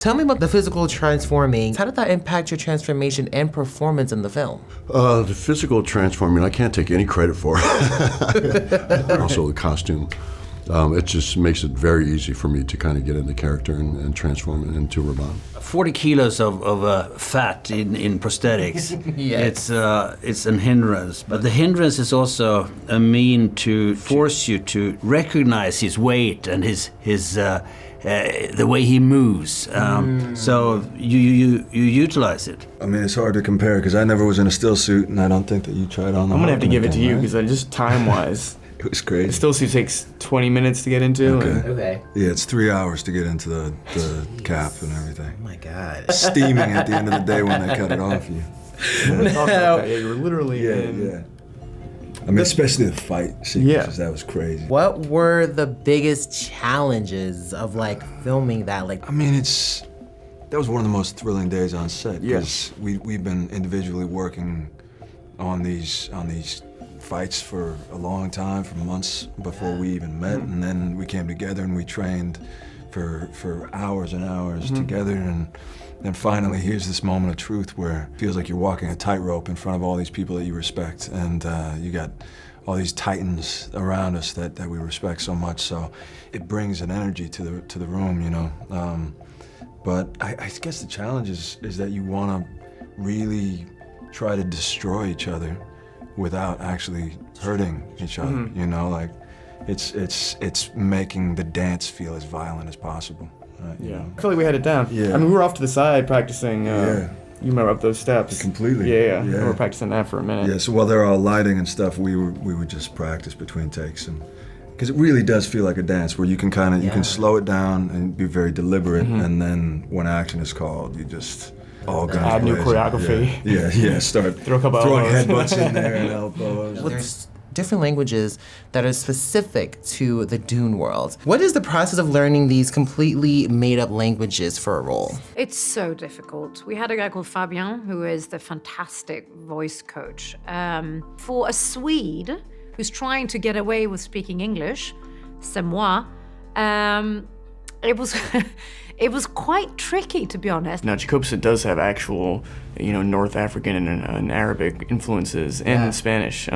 Tell me about the physical transforming. How did that impact your transformation and performance in the film? The physical transforming, I can't take any credit for it. Also the costume. It just makes it very easy for me to kind of get into character and transform it into Raban. 40 kilos of fat in prosthetics. Yes. It's a hindrance, but the hindrance is also a mean to force you to recognize his weight and his the way he moves. So you utilize it. I mean, it's hard to compare because I never was in a still suit, and I don't think that you tried on. I'm gonna have to give it to you because just time-wise. It was crazy. The still suit takes 20 minutes to get into. Okay. Okay. Yeah, it's 3 hours to get into the cap and everything. Oh my God. Steaming at the end of the day when they cut it off you. Yeah, you were literally in. Yeah. I mean, especially the fight sequences, that was crazy. What were the biggest challenges of like filming that? Like, I mean, that was one of the most thrilling days on set because we've been individually working on these fights for a long time, for months before we even met, and then we came together and we trained for hours and hours together, and then finally here's this moment of truth where it feels like you're walking a tightrope in front of all these people that you respect, and you got all these titans around us that we respect so much, so it brings an energy to the room, you know. But I guess the challenge is that you want to really try to destroy each other without actually hurting each other, you know, like it's making the dance feel as violent as possible. You know? I feel like we had it down. Yeah. I mean, we were off to the side practicing. You remember up those steps? Completely. Yeah. We were practicing that for a minute. Yeah. So while they're all lighting and stuff, we would just practice between takes, and because it really does feel like a dance where you can you can slow it down and be very deliberate, and then when action is called, you just all guns add new blazing. choreography. Yeah. Start Throw a couple throwing elbows. headbutts in there and elbows. there's different languages that are specific to the Dune world. What is the process of learning these completely made-up languages for a role? It's so difficult. We had a guy called Fabien, who is the fantastic voice coach. For a Swede who's trying to get away with speaking English, c'est moi, it was it was quite tricky, to be honest. Now, Chicopsa does have actual, North African and Arabic influences and Spanish,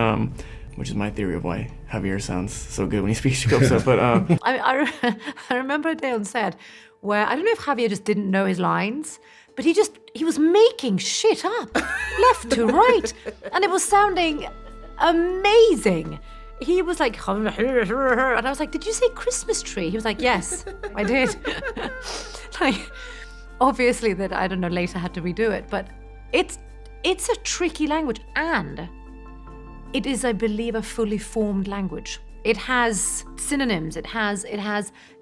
which is my theory of why Javier sounds so good when he speaks Chicopsa. But I remember a day on set where I don't know if Javier just didn't know his lines, but he was making shit up left to right, and it was sounding amazing. He was like, and I was like, did you say Christmas tree? He was like, yes, I did. Like, obviously that, I don't know, later had to redo it, but it's a tricky language, and it is, I believe, a fully formed language. It has synonyms, it has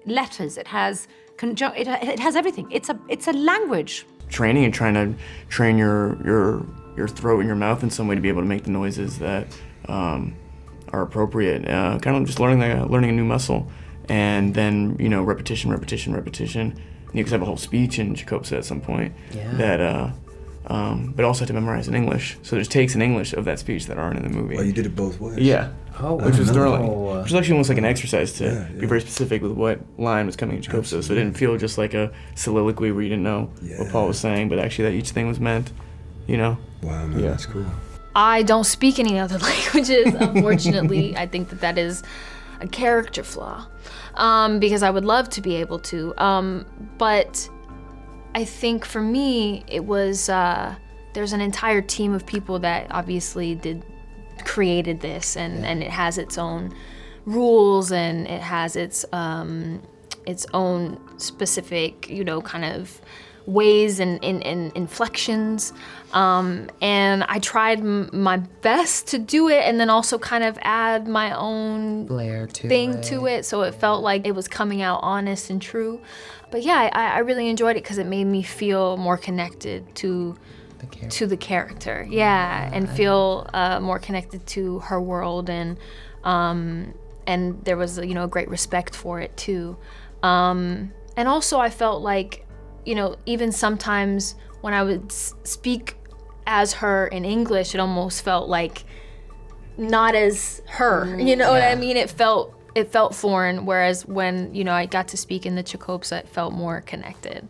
letters, it has it has everything. It's a language. Training and trying to train your throat and your mouth in some way to be able to make the noises that are appropriate. Kind of just learning a new muscle, and then repetition. You have a whole speech in Chicopsa at some point that, but also have to memorize in English. So there's takes in English of that speech that aren't in the movie. Oh, you did it both ways? Yeah. Oh, which was thrilling. wow. Which was actually almost like an exercise to be very specific with what line was coming in Chicopsa, so it didn't feel just like a soliloquy where you didn't know what Paul was saying, but actually that each thing was meant, Wow, man, that's cool. I don't speak any other languages, unfortunately. I think that is a character flaw, because I would love to be able to, but I think for me, it was, there's an entire team of people that obviously created this, and it has its own rules, and it has its own specific, kind of ways and inflections, and I tried my best to do it, and then also kind of add my own Flair to it, so it felt like it was coming out honest and true. But yeah, I really enjoyed it because it made me feel more connected to the character, and feel more connected to her world, and there was a great respect for it too, and also I felt like even sometimes when I would speak as her in English, it almost felt like not as her. You know what I mean? It felt foreign, whereas when I got to speak in the Chicopsa, it felt more connected.